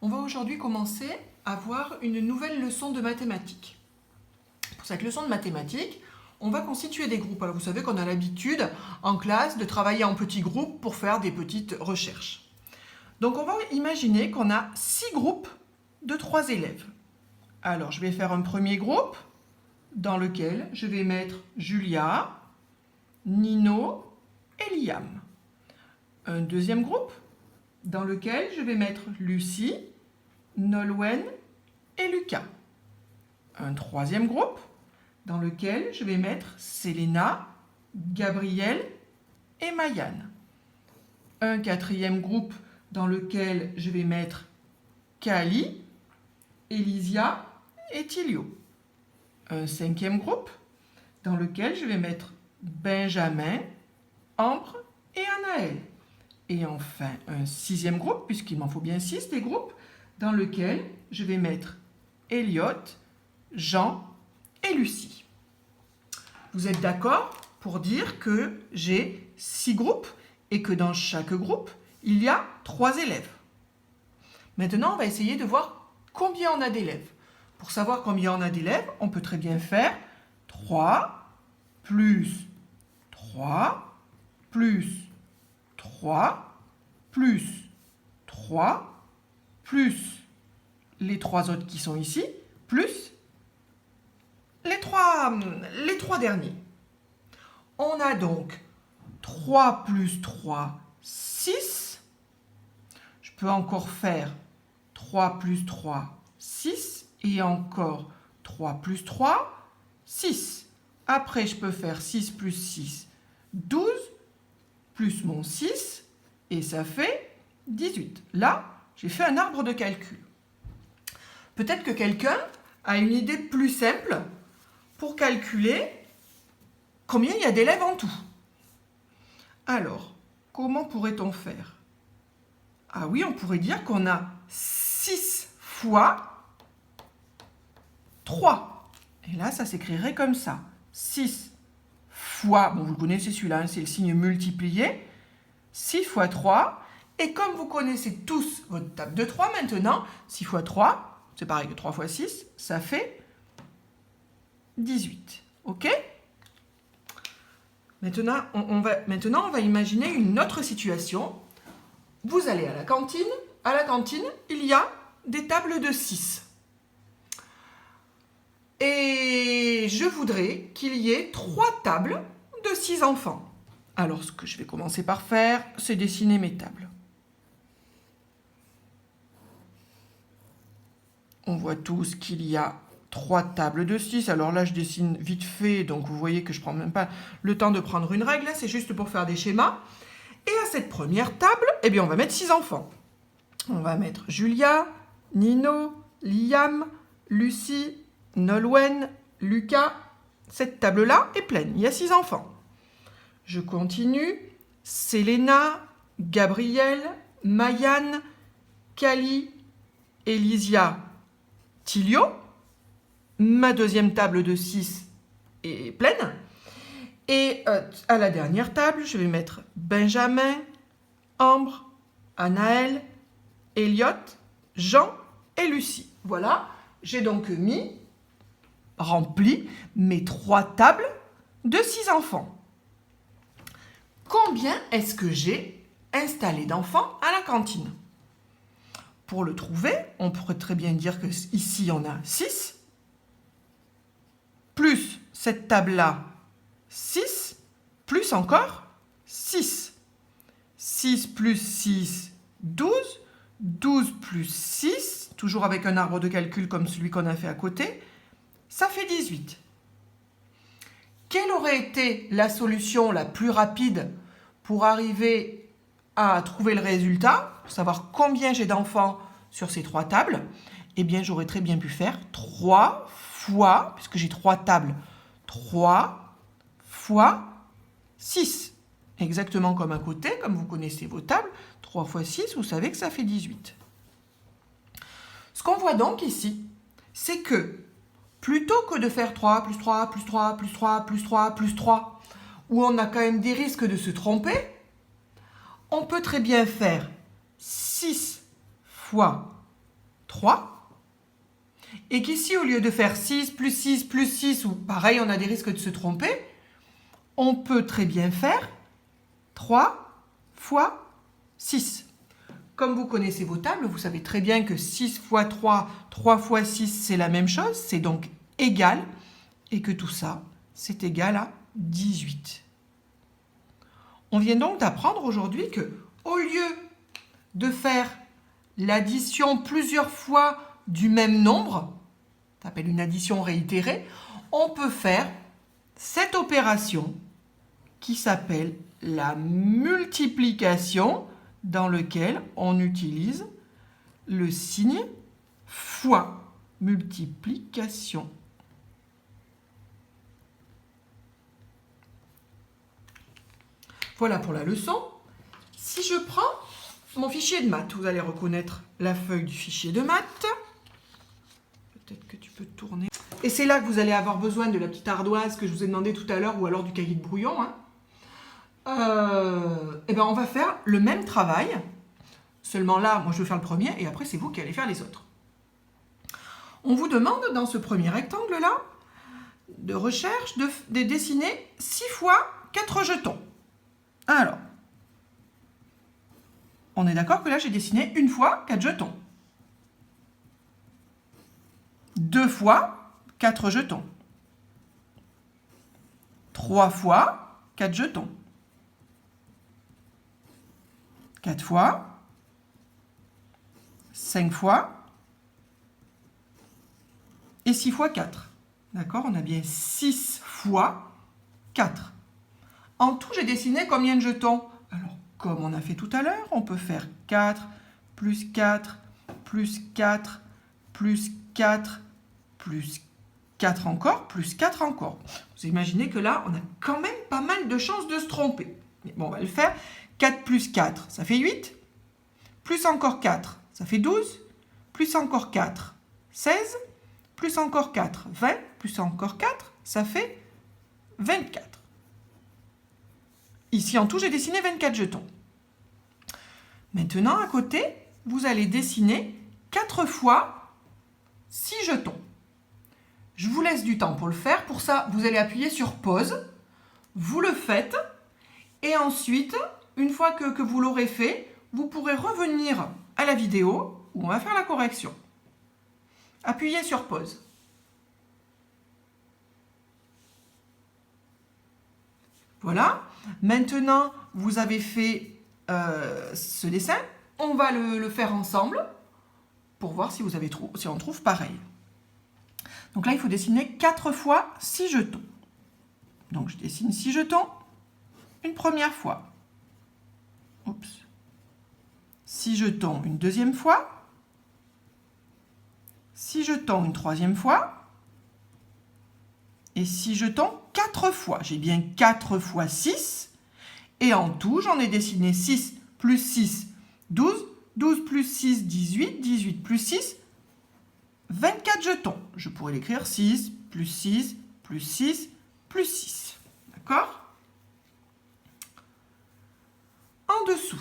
On va aujourd'hui commencer à voir une nouvelle leçon de mathématiques. Pour cette leçon de mathématiques, on va constituer des groupes. Alors vous savez qu'on a l'habitude en classe de travailler en petits groupes pour faire des petites recherches. Donc on va imaginer qu'on a 6 groupes de 3 élèves. Alors je vais faire un premier groupe dans lequel je vais mettre Julia, Nino et Liam. Un deuxième groupe dans lequel je vais mettre Lucie, Nolwenn et Lucas. Un troisième groupe dans lequel je vais mettre Selena, Gabriel et Mayanne. Un quatrième groupe dans lequel je vais mettre Kali, Elysia et Tilio. Un cinquième groupe dans lequel je vais mettre Benjamin, Ambre et Anaël. Et enfin, un sixième groupe, puisqu'il m'en faut bien 6 des groupes, dans lequel je vais mettre Elliot, Jean et Lucie. Vous êtes d'accord pour dire que j'ai 6 groupes et que dans chaque groupe, il y a 3 élèves. Maintenant, on va essayer de voir combien on a d'élèves. Pour savoir combien on a d'élèves, on peut très bien faire 3 plus 3 plus 3 plus 3 plus les 3 autres qui sont ici, plus les 3 derniers. On a donc 3 plus 3, 6. Je peux encore faire 3 plus 3, 6. Et encore 3 plus 3, 6. Après, je peux faire 6 plus 6, 12, plus mon 6, et ça fait 18. Là, j'ai fait un arbre de calcul. Peut-être que quelqu'un a une idée plus simple pour calculer combien il y a d'élèves en tout. Alors, comment pourrait-on faire? Ah oui, on pourrait dire qu'on a 6 fois 3. Et là, ça s'écrirait comme ça. 6 fois, bon, vous connaissez celui-là, hein, c'est le signe multiplié. 6 fois 3. Et comme vous connaissez tous votre table de 3 maintenant, 6 fois 3, c'est pareil que 3 fois 6, ça fait 18. OK? Maintenant, on va imaginer une autre situation. Vous allez à la cantine. À la cantine, il y a des tables de 6. Et je voudrais qu'il y ait 3 tables de 6 enfants. Alors, ce que je vais commencer par faire, c'est dessiner mes tables. On voit tous qu'il y a 3 tables de 6. Alors là, je dessine vite fait, donc vous voyez que je ne prends même pas le temps de prendre une règle. C'est juste pour faire des schémas. Et à cette première table, eh bien, on va mettre 6 enfants. On va mettre Julia, Nino, Liam, Lucie, Nolwenn, Lucas. Cette table-là est pleine. Il y a 6 enfants. Je continue. Selena, Gabriel, Mayanne, Kali, Elysia, Tilio. Ma deuxième table de 6 est pleine. Et à la dernière table, je vais mettre Benjamin, Ambre, Anaël, Elliot, Jean et Lucie. Voilà, j'ai donc rempli mes 3 tables de 6 enfants. Combien est-ce que j'ai installé d'enfants à la cantine? Pour le trouver, on pourrait très bien dire qu'ici, on a 6, plus cette table-là, 6, plus encore 6. 6 plus 6, 12. 12 plus 6, toujours avec un arbre de calcul comme celui qu'on a fait à côté, ça fait 18. Quelle aurait été la solution la plus rapide pour arriver à trouver le résultat, pour savoir combien j'ai d'enfants sur ces 3 tables? Eh bien, j'aurais très bien pu faire 3 fois, puisque j'ai 3 tables, 3 fois 6. Exactement comme à côté, comme vous connaissez vos tables, 3 fois 6, vous savez que ça fait 18. Ce qu'on voit donc ici, c'est que plutôt que de faire 3 plus 3 plus 3 plus 3 plus 3 plus 3, où on a quand même des risques de se tromper, on peut très bien faire 6 fois 3. Et qu'ici, au lieu de faire 6 plus 6 plus 6, ou pareil, on a des risques de se tromper, on peut très bien faire 3 fois 6. Comme vous connaissez vos tables, vous savez très bien que 6 fois 3, 3 fois 6, c'est la même chose, c'est donc égal, et que tout ça, c'est égal à 18. On vient donc d'apprendre aujourd'hui que, au lieu de faire l'addition plusieurs fois du même nombre, ça s'appelle une addition réitérée, on peut faire cette opération qui s'appelle la multiplication, dans lequel on utilise le signe fois, multiplication. Voilà pour la leçon. Si je prends mon fichier de maths, vous allez reconnaître la feuille du fichier de maths. Peut-être que tu peux tourner. Et c'est là que vous allez avoir besoin de la petite ardoise que je vous ai demandé tout à l'heure, ou alors du cahier de brouillon. Et ben on va faire le même travail. Seulement là, moi je vais faire le premier, et après c'est vous qui allez faire les autres. On vous demande, dans ce premier rectangle-là, de recherche, de dessiner 6 fois 4 jetons. Alors, on est d'accord que là, j'ai dessiné une fois 4 jetons. 2 fois 4 jetons. 3 fois 4 jetons. 4 fois. 5 fois. Et 6 fois 4. D'accord? On a bien 6 fois 4. En tout, j'ai dessiné combien de jetons? Alors, comme on a fait tout à l'heure, on peut faire 4, plus 4, plus 4, plus 4, plus 4 encore, plus 4 encore. Vous imaginez que là, on a quand même pas mal de chances de se tromper. Mais bon, on va le faire. 4 plus 4, ça fait 8. Plus encore 4, ça fait 12. Plus encore 4, 16. Plus encore 4, 20. Plus encore 4, ça fait 24. Ici, en tout, j'ai dessiné 24 jetons. Maintenant, à côté, vous allez dessiner 4 fois 6 jetons. Je vous laisse du temps pour le faire. Pour ça, vous allez appuyer sur pause. Vous le faites. Et ensuite, une fois que vous l'aurez fait, vous pourrez revenir à la vidéo où on va faire la correction. Appuyez sur pause. Voilà. Maintenant, vous avez fait ce dessin. On va le faire ensemble pour voir si on trouve pareil. Donc là, il faut dessiner 4 fois 6 jetons. Donc, je dessine 6 jetons une première fois. Oups. 6 jetons une deuxième fois. 6 jetons une troisième fois. Et 6 jetons 4 fois. J'ai bien 4 fois 6. Et en tout, j'en ai dessiné 6 plus 6, 12. 12 plus 6, 18. 18 plus 6, 24 jetons. Je pourrais l'écrire 6 plus 6 plus 6 plus 6. D'accord? En dessous,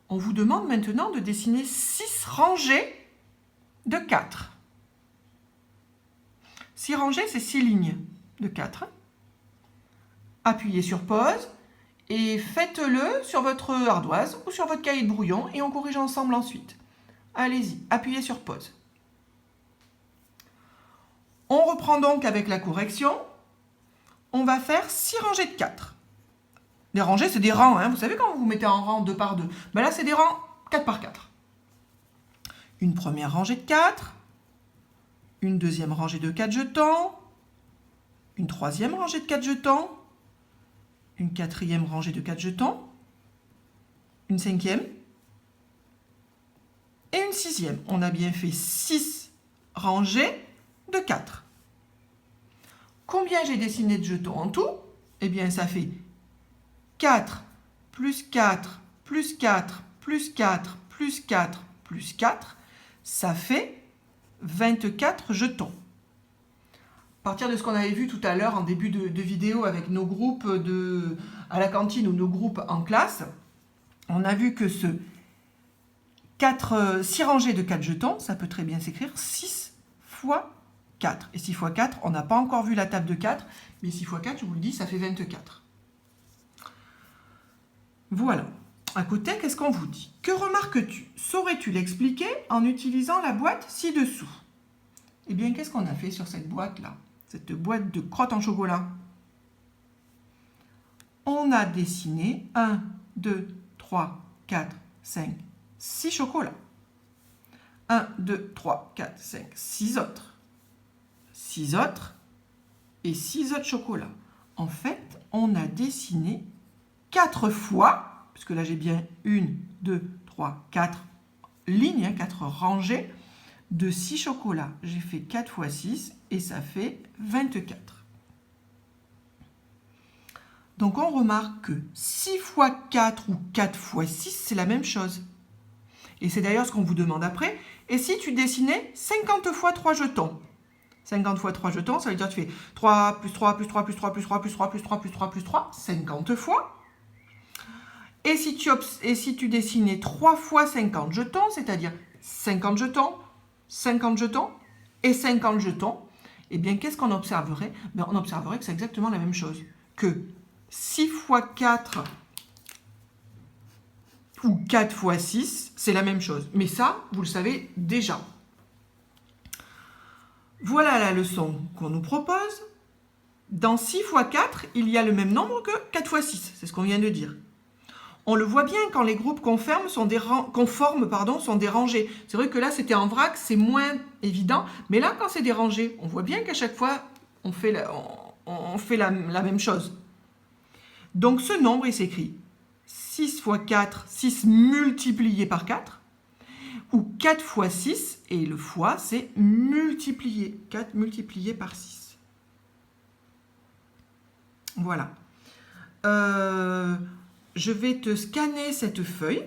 on vous demande maintenant de dessiner 6 rangées de 4. 6 rangées, c'est 6 lignes de 4. Appuyez sur pause et faites-le sur votre ardoise ou sur votre cahier de brouillon et on corrige ensemble ensuite. Allez-y, appuyez sur pause. On reprend donc avec la correction. On va faire 6 rangées de 4. Les rangées, c'est des rangs. Vous savez quand vous mettez en rang 2 par 2. Ben là, c'est des rangs 4 par 4. Une première rangée de 4. Une deuxième rangée de 4 jetons. Une troisième rangée de 4 jetons. Une quatrième rangée de 4 jetons. Une cinquième. Et une sixième. On a bien fait 6 rangées de 4. Combien j'ai dessiné de jetons en tout? Eh bien, ça fait 4 plus 4 plus 4 plus 4 plus 4 plus 4. Ça fait 24 jetons. À partir de ce qu'on avait vu tout à l'heure en début de vidéo avec nos groupes à la cantine ou nos groupes en classe, on a vu que ce 6 rangées de 4 jetons, ça peut très bien s'écrire 6 fois 4. Et 6 fois 4, on n'a pas encore vu la table de 4, mais 6 fois 4, je vous le dis, ça fait 24. Voilà. À côté, qu'est-ce qu'on vous dit? Que remarques-tu? Saurais-tu l'expliquer en utilisant la boîte ci-dessous? Eh bien, qu'est-ce qu'on a fait sur cette boîte-là? Cette boîte de crottes en chocolat. On a dessiné 1, 2, 3, 4, 5, 6 chocolats. 1, 2, 3, 4, 5, 6 autres. 6 autres et 6 autres chocolats. En fait, on a dessiné 4 fois, puisque là j'ai bien 1, 2, 3, 4 lignes, 4 rangées de 6 chocolats. J'ai fait 4 fois 6 et ça fait 24. Donc on remarque que 6 fois 4 ou 4 fois 6, c'est la même chose. Et c'est d'ailleurs ce qu'on vous demande après. Et si tu dessinais 50 fois 3 jetons? 50 fois 3 jetons, ça veut dire que tu fais 3 plus 3 plus 3 plus 3 plus 3 plus 3 plus 3 plus 3 plus 3, 50 fois. Et si tu dessinais 3 fois 50 jetons, c'est-à-dire 50 jetons, 50 jetons et 50 jetons, eh bien, qu'est-ce qu'on observerait? Ben, on observerait que c'est exactement la même chose. Que 6 fois 4 ou 4 fois 6, c'est la même chose. Mais ça, vous le savez déjà. Voilà la leçon qu'on nous propose. Dans 6 fois 4, il y a le même nombre que 4 fois 6. C'est ce qu'on vient de dire. On le voit bien quand les groupes conformes sont des rangées. C'est vrai que là, c'était en vrac, c'est moins évident. Mais là, quand c'est des rangées, on voit bien qu'à chaque fois, on fait la même chose. Donc, ce nombre, il s'écrit 6 fois 4, 6 multiplié par 4. Ou 4 fois 6, et le fois, c'est multiplié. 4 multiplié par 6. Voilà. Je vais te scanner cette feuille.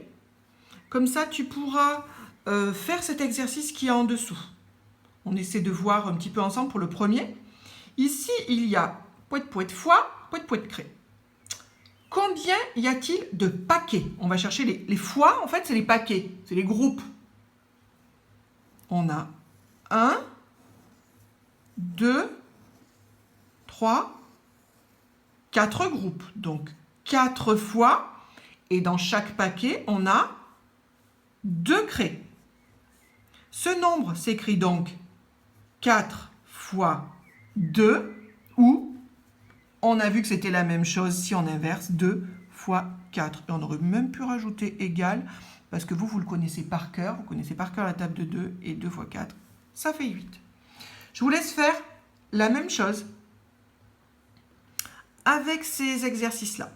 Comme ça, tu pourras faire cet exercice qui est en dessous. On essaie de voir un petit peu ensemble pour le premier. Ici, il y a poète fois, poète cré. Combien y a-t-il de paquets? On va chercher les fois, en fait, c'est les paquets, c'est les groupes. On a 1, 2, 3, 4 groupes. Donc, 4 fois. Et dans chaque paquet, on a 2 craies. Ce nombre s'écrit donc 4 fois 2, ou on a vu que c'était la même chose si on inverse 2 fois 4. Et on aurait même pu rajouter égal, parce que vous le connaissez par cœur. Vous connaissez par cœur la table de 2 et 2 fois 4. Ça fait 8. Je vous laisse faire la même chose avec ces exercices-là.